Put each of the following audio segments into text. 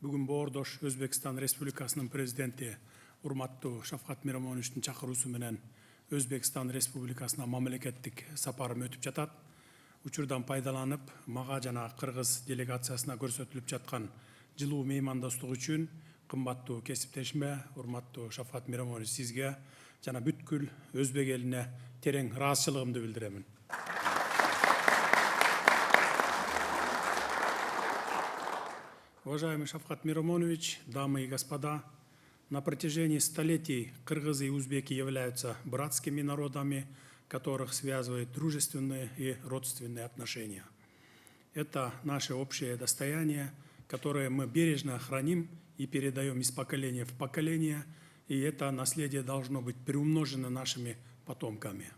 Бүгін Боордош Өзбекстан Республикасының президенті урматтуу Шавкат Миромоновичтин чакыруусу менен Өзбекстан Республикасына мамлекеттик сапарым өтүп жатат. Учурдан пайдаланып, мага жана Кыргыз делегациясына көрсөтүлүп жаткан жылуу меймандостук үчүн кымбаттуу кесиптешиме, урматтуу Шавкат Миромонович, сизге жана бүткүл Өзбек элине терең ыраазычылыгымды билдиремин. Уважаемый Шавкат Миромонович, дамы и господа, на протяжении столетий кыргызы и узбеки являются братскими народами, которых связывают дружественные и родственные отношения. Это наше общее достояние, которое мы бережно храним и передаем из поколения в поколение, и это наследие должно быть приумножено нашими потомками.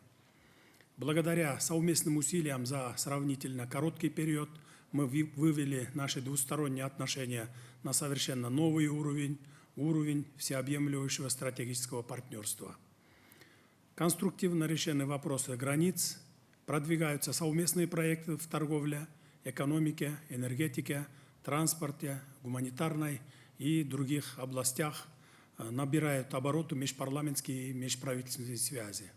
Благодаря совместным усилиям за сравнительно короткий период мы вывели наши двусторонние отношения на совершенно новый уровень всеобъемлющего стратегического партнерства. Конструктивно решены вопросы границ, продвигаются совместные проекты в торговле, экономике, энергетике, транспорте, гуманитарной и других областях, набирают обороты межпарламентские и межправительственные связи.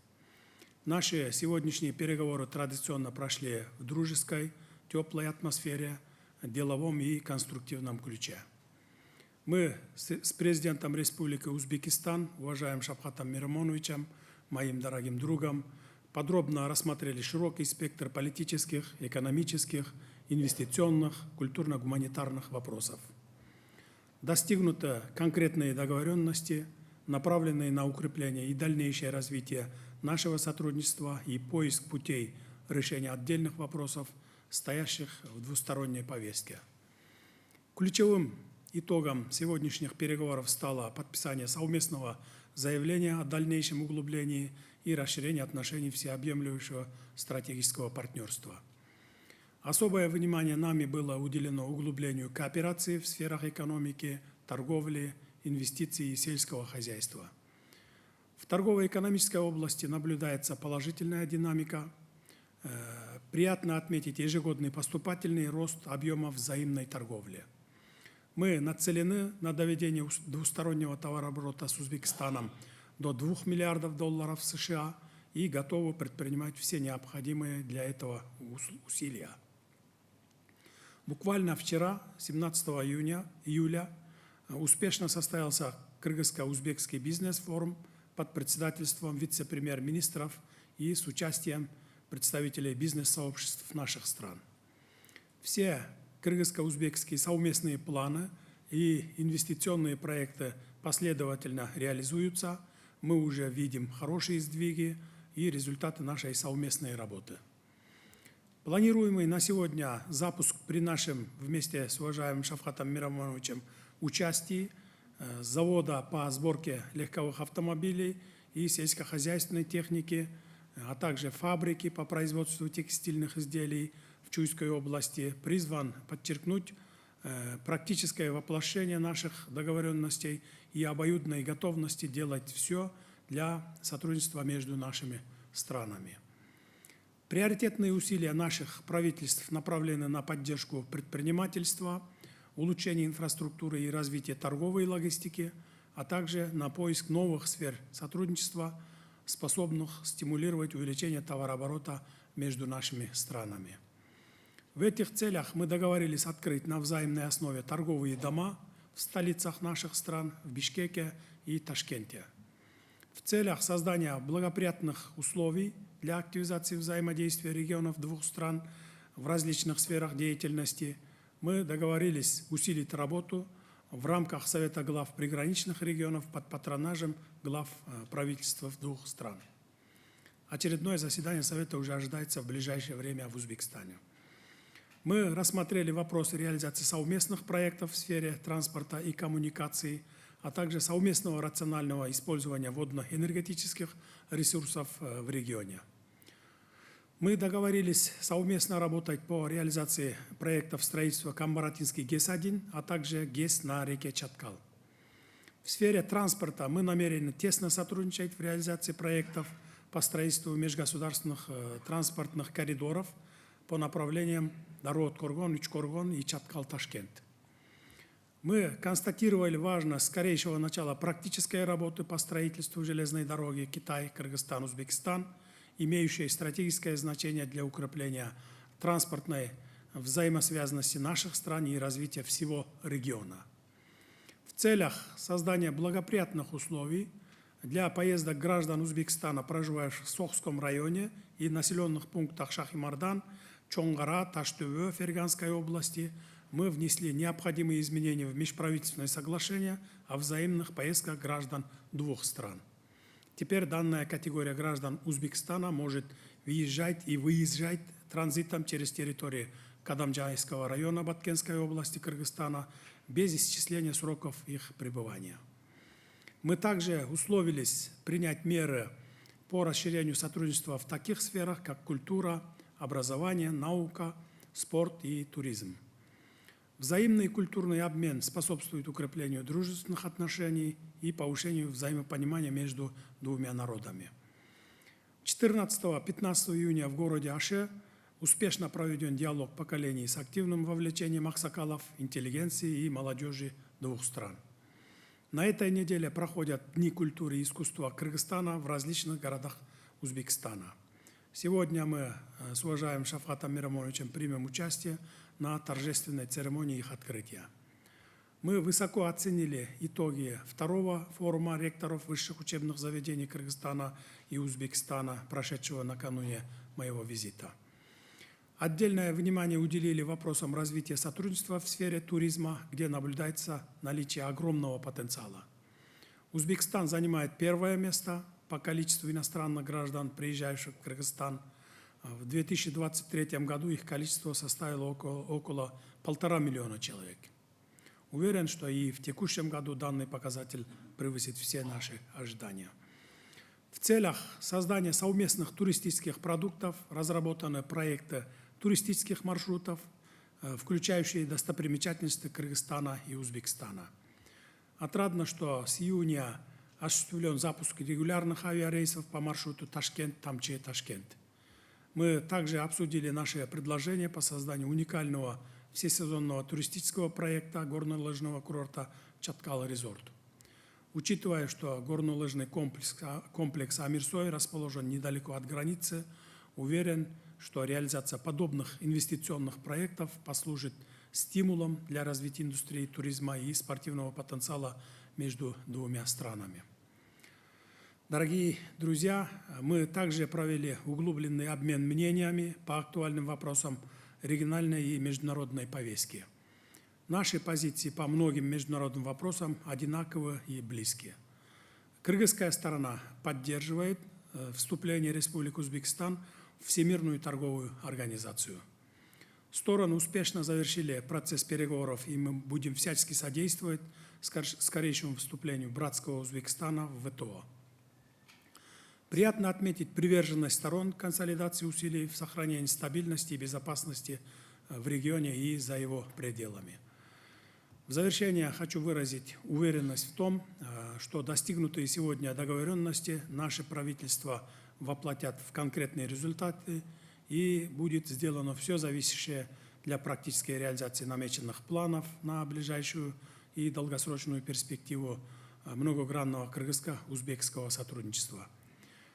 Наши сегодняшние переговоры традиционно прошли в дружеской, теплой атмосфере, деловом и конструктивном ключе. Мы с президентом Республики Узбекистан, уважаемым Шавкатом Миромоновичем, моим дорогим другом, подробно рассмотрели широкий спектр политических, экономических, инвестиционных, культурно-гуманитарных вопросов. Достигнуты конкретные договоренности, направленные на укрепление и дальнейшее развитие нашего сотрудничества и поиск путей решения отдельных вопросов, стоящих в двусторонней повестке. Ключевым итогом сегодняшних переговоров стало подписание совместного заявления о дальнейшем углублении и расширении отношений всеобъемлющего стратегического партнерства. Особое внимание нами было уделено углублению кооперации в сферах экономики, торговли, инвестиций и сельского хозяйства. В торгово-экономической области наблюдается положительная динамика. Приятно отметить ежегодный поступательный рост объемов взаимной торговли. Мы нацелены на доведение двустороннего товарооборота с Узбекистаном до $2 миллиардов США и готовы предпринимать все необходимые для этого усилия. Буквально вчера, 17 июля, успешно состоялся Кыргызско-узбекский бизнес-форум под председательством вице-премьер-министров и с участием представителей бизнес-сообществ наших стран. Все кыргызско-узбекские совместные планы и инвестиционные проекты последовательно реализуются. Мы уже видим хорошие сдвиги и результаты нашей совместной работы. Планируемый на сегодня запуск при нашем вместе с уважаемым Шавкатом Миромоновичем участии завода по сборке легковых автомобилей и сельскохозяйственной техники, а также фабрики по производству текстильных изделий в Чуйской области, призван подчеркнуть практическое воплощение наших договоренностей и обоюдной готовности делать все для сотрудничества между нашими странами. Приоритетные усилия наших правительств направлены на поддержку предпринимательства, улучшение инфраструктуры и развитие торговой и логистики, а также на поиск новых сфер сотрудничества, способных стимулировать увеличение товарооборота между нашими странами. В этих целях мы договорились открыть на взаимной основе торговые дома в столицах наших стран, в Бишкеке и Ташкенте. В целях создания благоприятных условий для активизации взаимодействия регионов двух стран в различных сферах деятельности мы договорились усилить работу в рамках Совета глав приграничных регионов под патронажем глав правительств двух стран. Очередное заседание Совета уже ожидается в ближайшее время в Узбекистане. Мы рассмотрели вопросы реализации совместных проектов в сфере транспорта и коммуникаций, а также совместного рационального использования водно-энергетических ресурсов в регионе. Мы договорились совместно работать по реализации проектов строительства Камбаратинский ГЭС-1, а также ГЭС на реке Чаткал. В сфере транспорта мы намерены тесно сотрудничать в реализации проектов по строительству межгосударственных транспортных коридоров по направлениям Народ-Коргон, Ичкоргон и Чаткал-Ташкент. Мы констатировали важность скорейшего начала практической работы по строительству железной дороги Китай, Кыргызстан, Узбекистан, имеющей стратегическое значение для укрепления транспортной взаимосвязанности наших стран и развития всего региона. В целях создания благоприятных условий для поездок граждан Узбекистана, проживающих в Сохском районе и населенных пунктах Шахимардан, Чонгара, Таштөбе, Ферганской области, мы внесли необходимые изменения в межправительственное соглашение о взаимных поездках граждан двух стран. Теперь данная категория граждан Узбекистана может въезжать и выезжать транзитом через территорию Кадамджайского района Баткенской области Кыргызстана без исчисления сроков их пребывания. Мы также условились принять меры по расширению сотрудничества в таких сферах, как культура, образование, наука, спорт и туризм. Взаимный культурный обмен способствует укреплению дружественных отношений и повышению взаимопонимания между двумя народами. 14-15 июня в городе Аше успешно проведен диалог поколений с активным вовлечением аксакалов, интеллигенции и молодежи двух стран. На этой неделе проходят Дни культуры и искусства Кыргызстана в различных городах Узбекистана. Сегодня мы с уважаемым Шавкатом Миромоновичем примем участие на торжественной церемонии их открытия. Мы высоко оценили итоги второго форума ректоров высших учебных заведений Кыргызстана и Узбекистана, прошедшего накануне моего визита. Отдельное внимание уделили вопросам развития сотрудничества в сфере туризма, где наблюдается наличие огромного потенциала. Узбекистан занимает первое место по количеству иностранных граждан, приезжающих в Кыргызстан. В 2023 году их количество составило около 1,5 миллиона человек. Уверен, что и в текущем году данный показатель превысит все наши ожидания. В целях создания совместных туристических продуктов разработаны проекты туристических маршрутов, включающие достопримечательности Кыргызстана и Узбекистана. Отрадно, что с июня осуществлен запуск регулярных авиарейсов по маршруту Ташкент-Тамчи-Ташкент. Мы также обсудили наши предложения по созданию уникального всесезонного туристического проекта горнолыжного курорта Чаткал-Резорт. Учитывая, что горнолыжный комплекс Амирсой расположен недалеко от границы, уверен, что реализация подобных инвестиционных проектов послужит стимулом для развития индустрии туризма и спортивного потенциала между двумя странами. Дорогие друзья, мы также провели углубленный обмен мнениями по актуальным вопросам региональной и международной повестки. Наши позиции по многим международным вопросам одинаковые и близкие. Кыргызская сторона поддерживает вступление Республики Узбекистан в Всемирную торговую организацию. Стороны успешно завершили процесс переговоров, и мы будем всячески содействовать скорейшему вступлению братского Узбекистана в ВТО. Приятно отметить приверженность сторон консолидации усилий в сохранении стабильности и безопасности в регионе и за его пределами. В завершение хочу выразить уверенность в том, что достигнутые сегодня договоренности наши правительства воплотят в конкретные результаты, и будет сделано все зависящее для практической реализации намеченных планов на ближайшую и долгосрочную перспективу многогранного кыргызско-узбекского сотрудничества.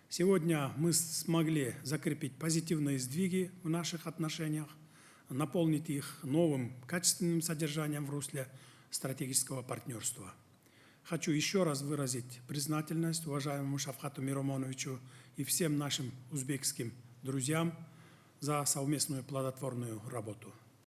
Сегодня мы смогли закрепить позитивные сдвиги в наших отношениях, наполнить их новым качественным содержанием в русле стратегического партнерства. Хочу еще раз выразить признательность уважаемому Шавкату Миромоновичу и всем нашим узбекским друзьям за совместную плодотворную работу.